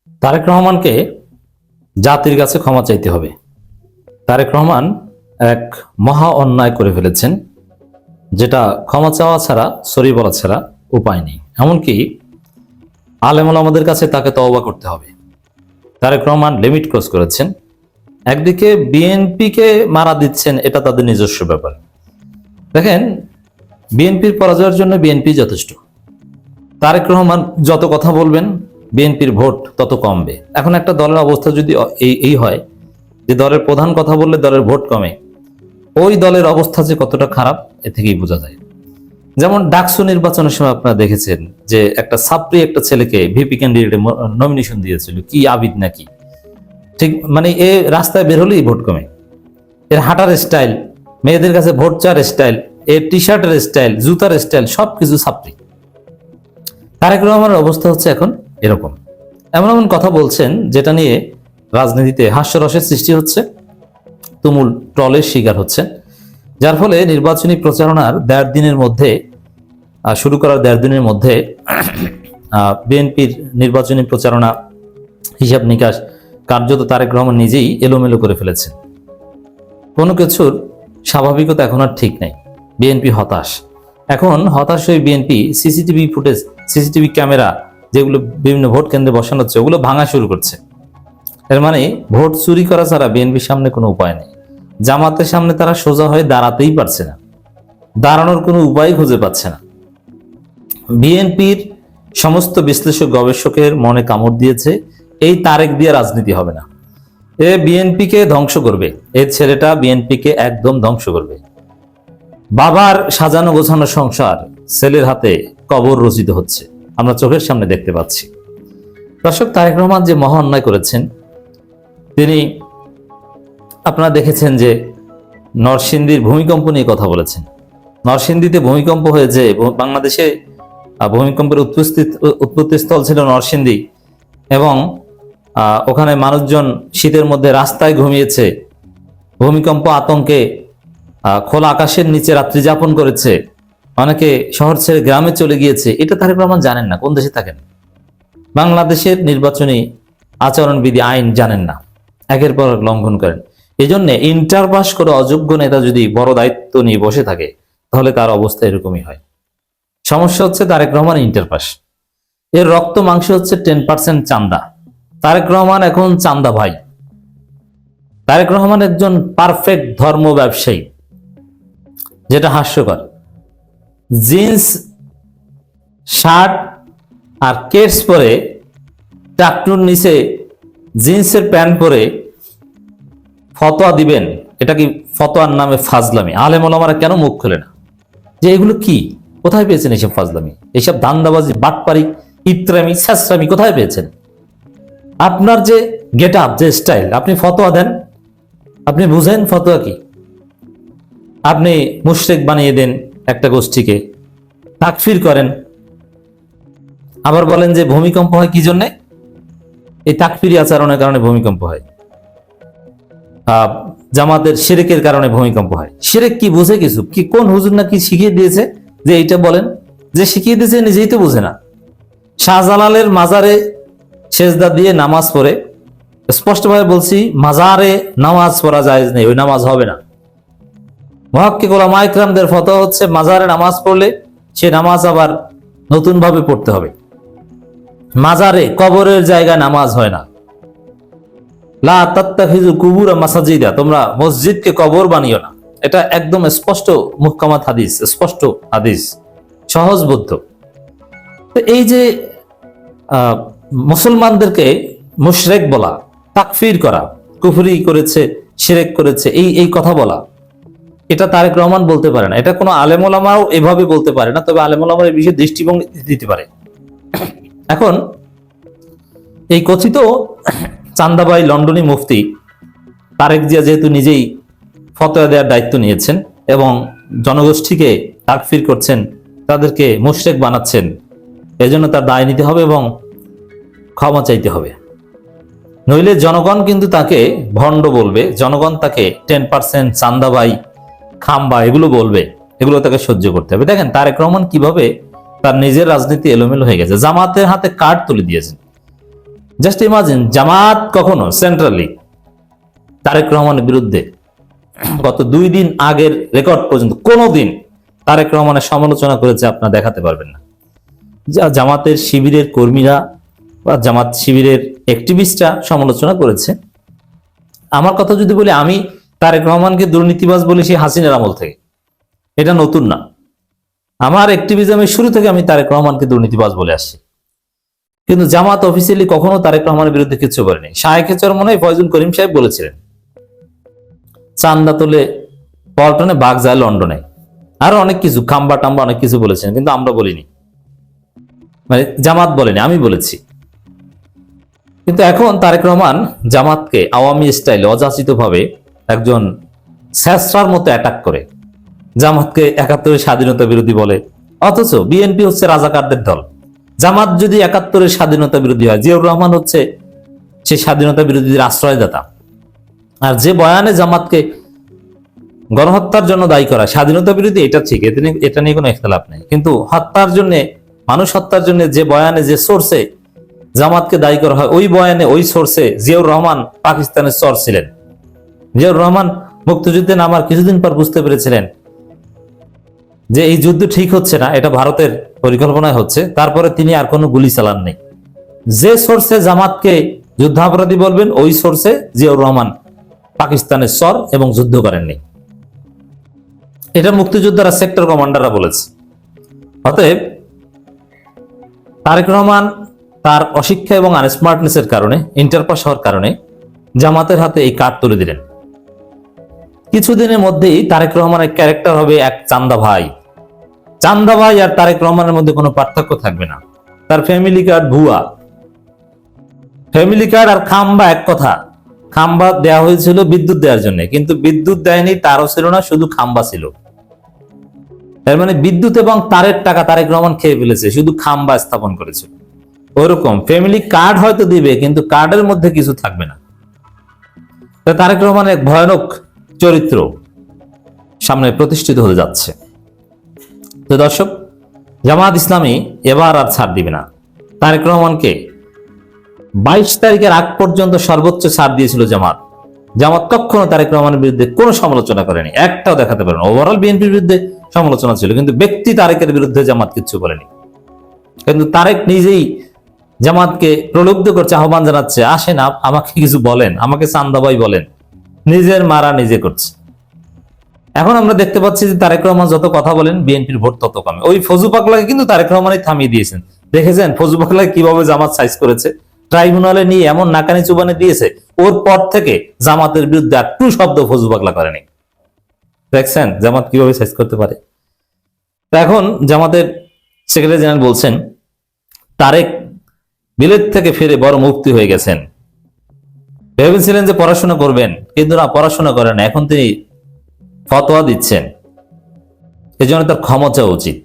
তারেক রহমানকে জাতির কাছে ক্ষমা চাইতে হবে। তারেক রহমান এক মহা অন্যায় করে ফেলেছেন, যেটা ক্ষমা চাওয়া ছাড়া, সরি বলা ছাড়া উপায় নেই। এমনকি আলেমুল আমাদের কাছে তাকে তওবা করতে হবে। তারেক রহমান লিমিট ক্রস করেছেন। একদিকে বিএনপিকে মারা দিচ্ছেন, এটা তাদের নিজস্ব ব্যাপার। দেখেন, বিএনপির পরাজয়ের জন্য বিএনপি যথেষ্ট। তারেক রহমান যত কথা বলবেন বিএনপির ভোট তত কমবে। এখন একটা দলের অবস্থা যদি এই হয় যে দলের প্রধান কথা বললে দলের ভোট কমে, ওই দলের অবস্থা যে কতটা খারাপ এ থেকেই বোঝা যায়। যেমন ডাকসু নির্বাচনের সময় আপনারা দেখেছেন যে একটা ছাত্রী একটা ছেলেকে ভিপি ক্যান্ডিডেটে নমিনেশন দিয়েছিল, কি আবিদ নাকি, ঠিক মানে এ রাস্তায় বের হলেই ভোট কমে। এর হাঁটার স্টাইল, মেয়েদের কাছে ভোট চার স্টাইল, এর টি শার্টের স্টাইল, জুতার স্টাইল, সবকিছু ছাত্রী। তারেক রহমানের অবস্থা হচ্ছে এখন এরকম। এমন এমন কথা বলছেন যেটা নিয়ে রাজনীতিতে হাস্যরসের সৃষ্টি হচ্ছে, তুমুল ট্রলের শিকার হচ্ছেন, যার ফলে নির্বাচনী প্রচারণার শুরু করার 1.5 দিনের মধ্যে বিএনপির নির্বাচনী প্রচারণা, হিসাব নিকাশ কার্যত তারেক রহমান নিজেই এলোমেলো করে ফেলেছেন। কোনো কিছুর স্বাভাবিকতা এখন আর ঠিক নাই। বিএনপি হতাশ। এখন হতাশ হয়ে BNP CCTV footage, CCTV camera যেগুলো বিভিন্ন ভোট কেন্দ্রে বসানো হচ্ছে ওগুলো ভাঙা শুরু করছে। এর মানে ভোট চুরি করা ছাড়া বিএনপির সামনে কোনো উপায় নেই। জামাতের সামনে তারা সোজা হয়ে দাঁড়াতেই পারছে না, দাঁড়ানোর কোনো উপায় খুঁজে পাচ্ছে না। বিএনপির সমস্ত বিশ্লেষক গবেষকের মনে কামড় দিয়েছে, এই তারেক দিয়ে রাজনীতি হবে না। এ বিএনপিকে ধ্বংস করবে, এই ছেলেটা বিএনপিকে একদম ধ্বংস করবে। বাবার সাজানো গোছানো সংসার ছেলের হাতে কবর রচিত হচ্ছে, আমরা চোখের সামনে দেখতে পাচ্ছি। দর্শক, তারেক রহমান যে মহা অন্যায় করেছেন, তিনি আপনারা দেখেছেন যে নরসিংদীর ভূমিকম্প নিয়ে কথা বলেছেন। নরসিংদীতে ভূমিকম্প হয়েছে, বাংলাদেশে ভূমিকম্পের উৎপত্তিস্থল ছিল নরসিংদী, এবং ওখানে মানুষজন শীতের মধ্যে রাস্তায় ঘুমিয়েছে, ভূমিকম্প আতঙ্কে খোলা আকাশের নিচে রাত্রি যাপন করেছে, অনেকে শহর ছেড়ে গ্রামে চলে গিয়েছে। এটা তারেক রহমান জানেন না, কোন দেশে থাকেন। বাংলাদেশের নির্বাচনী আচরণবিধি আইন জানেন না, একের পর লঙ্ঘন করেন। এই জন্য ইন্টার পাস করে অযোগ্য নেতা যদি বড় দায়িত্ব নিয়ে বসে থাকে তাহলে তার অবস্থা এরকমই হয়। সমস্যা হচ্ছে তারেক রহমান ইন্টার পাস, এর রক্ত মাংস হচ্ছে 10% চান্দা। তারেক রহমান এখন চান্দা ভাই। তারেক রহমান একজন পারফেক্ট ধর্ম ব্যবসায়ী, যেটা হাস্যকর। জিন্স শার্ট আর কেটস পরে, টাকটুর নিচে জিন্সের প্যান্ট পরে ফতোয়া দিবেন, এটা কি ফতোয়ার নামে ফাজলামি? আলেম ওলামারা কেন মুখ খোলে না যে এগুলো কি, কোথায় পেয়েছেন এইসব ফাজলামি, এইসব ধান্দাবাজি, বাটপারি, ইত্রামি, ছাসরামি কোথায় পেয়েছেন? আপনার যে গেট আপ, যে স্টাইল, আপনি ফতোয়া দেন, আপনি বুঝেন ফতোয়া কি? আপনি মুশরিক বানিয়ে দেন একটা গোষ্ঠীকে, তাকফির করেন, আবার বলেন যে ভূমিকম্প হয় কি জন্যে? এই তাকফিরি আচরণের কারণে ভূমিকম্প হয়। জামাতের শিরকের কারণে ভূমিকম্প হয়। শিরক কি বুঝে কিছু? কি কোন হুজুর না কি শিখিয়ে দিয়েছে যে এইটা বলেন? যে শিখিয়ে দিয়েছে নিজেই তো বুঝে না। শাহজালালের মাজারে সেজদা দিয়ে নামাজ পড়ে, স্পষ্টভাবে বলছি, মাজারে নামাজ পড়া জায়েজ নেই, ওই নামাজ হবে না। মুহাক্কিক উলামা ইকরামদের ফতোয়া হচ্ছে মাজারে নামাজ পড়লে সে নামাজ আবার নতুন ভাবে পড়তে হবে। মাজারে, কবরের জায়গায় নামাজ হয় না। লা তাত্তাখিযু কুবুর মাসাজিদা, তোমরা মসজিদকে কবর বানিও না। এটা একদম স্পষ্ট মুহকামাত হাদিস, স্পষ্ট হাদিস, সহজবোধ্য। তো এই যে মুসলমানদেরকে মুশরিক বলা, তাকফির করা, কুফরি করেছে, শিরক করেছে, এই কথা বলা, এটা তারেক রহমান বলতে পারে না। এটা কোনো আলেম ওলামাও এভাবে বলতে পারে না, তবে আলেম ওলামার এই বিষয়ে দৃষ্টিভঙ্গি দিতে পারে। এখন এই কথিত চান্দাবাই লন্ডনী মুফতি তারেক জিয়া যেহেতু নিজেই ফতোয়া দেওয়ার দায়িত্ব নিয়েছেন এবং জনগোষ্ঠীকে তাকফির করছেন, তাদেরকে মুশরিক বানাচ্ছেন, এজন্য তার দায় নিতে হবে এবং ক্ষমা চাইতে হবে। নইলে জনগণ কিন্তু তাকে ভণ্ড বলবে, জনগণ তাকে 10% চান্দাবাই, খাম্বা এগুলো বলবে, এগুলো তাকে সহ্য করতে হবে। দেখেন তারেক রহমান কিভাবে তার নিজের রাজনীতি এলোমেলো হয়ে গেছে। জামাতের হাতে কার্ড তুলে দিয়েছেন, জাস্ট ইমাজিন, জামাত কখনো সেন্ট্রালি তারেক রহমানের বিরুদ্ধে গত 2 দিন আগের রেকর্ড পর্যন্ত কোনোদিন তারেক রহমানের সমালোচনা করেছে আপনারা দেখাতে পারবেন না। জামাতের শিবিরের কর্মীরা বা জামাত শিবিরের অ্যাক্টিভিস্টরা সমালোচনা করেছে। আমার কথা যদি বলি, আমি তারেক রহমানকে দুর্নীতিবাজ বলি সেই হাসিনার আমল থেকে, এটা নতুন না। আমার অ্যাক্টিভিজমের শুরু থেকে আমি তারেক রহমানকে দুর্নীতিবাজ বলে আসছি, কিন্তু জামাত অফিসিয়ালি কখনো তারেক রহমানের বিরুদ্ধে কিছু করেনি। শায়েখে চরমনায় ফয়জুল করিম সাহেব বলেছিলেন চান্দা তোলে পল্টনে, বাঘ যায় লন্ডনে, আরো অনেক কিছু খাম্বা টাম্বা অনেক কিছু বলেছেন, কিন্তু আমরা বলিনি, মানে জামাত বলেনি, আমি বলেছি। কিন্তু এখন তারেক রহমান জামাতকে আওয়ামী স্টাইলে অযাচিত ভাবে একজন স্যাসরার মতো অ্যাটাক করে, জামাতকে 71-এর স্বাধীনতা বিরোধী বলে, অথচ বিএনপি হচ্ছে রাজাকারদের দল। জামাত যদি 71-এর স্বাধীনতা বিরোধী হয়, জিয়াউর রহমান হচ্ছে সেই স্বাধীনতা বিরোধীদের আশ্রয়দাতা। আর যে বয়ানে জামাতকে গণহত্যার জন্য দায়ী করা স্বাধীনতা বিরোধী, এটা ঠিক, এটা নিয়ে কোনো ইখতিলাফ নেই। কিন্তু হত্যার জন্য, মানুষ হত্যার জন্য যে বয়ানে, যে সোর্সে জামাতকে দায়ী করা হয়, ওই বয়ানে, ওই সোর্সে জিয়াউর রহমান পাকিস্তানের চর ছিলেন। জিয়াউর রহমান মুক্তিযুদ্ধে নামার কিছুদিন পর বুঝতে পেরেছিলেন যে এই যুদ্ধ ঠিক হচ্ছে না, এটা ভারতের পরিকল্পনায় হচ্ছে। তারপরে তিনি আর কোনো গুলি চালাননি। যে সোর্সে জামাতকে যুদ্ধাপরাধী বলবেন, ওই সোর্সে জিয়াউর রহমান পাকিস্তানের চর এবং যুদ্ধ করেননি। এটা মুক্তিযোদ্ধারা, সেক্টর কমান্ডাররা বলেছে। অতএব তারেক রহমান তার অশিক্ষা এবং আনস্মার্টনেসের কারণে, ইন্টারপাস হওয়ার কারণে জামাতের হাতে এই কার্ড তুলে দিলেন। কিছুদিনের মধ্যেই তারেক রহমানের ক্যারেক্টার হবে এক চান্দা ভাই। চান্দা ভাই আর তারেক রহমানের মধ্যে কোনো পার্থক্য থাকবে না। তার ফ্যামিলি কার্ড ভুয়া। ফ্যামিলি কার্ড আর খাম্বা এক কথা। খাম্বা দেওয়া হয়েছিল বিদ্যুৎ দেওয়ার জন্য, কিন্তু বিদ্যুৎ দেয়নি, তারও ছিল না, শুধু খাম্বা ছিল। এর মানে বিদ্যুৎ এবং তারের টাকা তারেক রহমান খেয়ে ফেলেছে, শুধু খাম্বা স্থাপন করেছে। ওরকম ফ্যামিলি কার্ড হয়তো দিবে, কিন্তু কার্ডের মধ্যে কিছু থাকবে না। তারেক রহমান এক ভয়ানক চরিত্র সামনে প্রতিষ্ঠিত হতে যাচ্ছে। তো দর্শক, জামাত ইসলামী এবার আর ছাড় দিবে না। তারেক রহমানকে 22 তারিখের আগ পর্যন্ত সর্বোচ্চ ছাড় দিয়েছিল জামাত। জামাত কখনো তারেক রহমানের বিরুদ্ধে কোনো সমালোচনা করেনি, একটাও দেখাতে পারেন। ওভারঅল বিএনপির বিরুদ্ধে সমালোচনা ছিল, কিন্তু ব্যক্তি তারেকের বিরুদ্ধে জামাত কিচ্ছু বলেনি। কিন্তু তারেক নিজেই জামাতকে প্রলুব্ধ করছে, আহ্বান জানাচ্ছে, আসেন আমাকে কিছু বলেন, আমাকে চান্দাবাই বলেন। নিজের মারা নিজে করছে। এখন আমরা দেখতে পাচ্ছি যে তারেক রহমান যত কথা বলেন, বিএনপির ভোট তত কমে। ওই ফজু পাগলাকে কিন্তু তারেক রহমানই থামিয়ে দিয়েছেন। দেখেছেন ফজু পাগলাকে কিভাবে জামাত সাইজ করেছে, ট্রাইব্যুনালে নিয়ে এমন নাকানি চুবানি দিয়েছে, ওর পর থেকে জামাতের বিরুদ্ধে একটু শব্দ ফজু পাগলা করেনি। দেখছেন জামাত কিভাবে সাইজ করতে পারে। এখন জামাতের সেক্রেটারি জেনারেল বলছেন তারেক বিলেত থেকে ফিরে বড় মুক্তি হয়ে গেছেন। ভেবেছিলেন যে পড়াশোনা করবেন, কিন্তু না, পড়াশোনা করেন না, এখন তিনি ফতোয়া দিচ্ছেন। এজন্য তার ক্ষমা চাওয়া উচিত।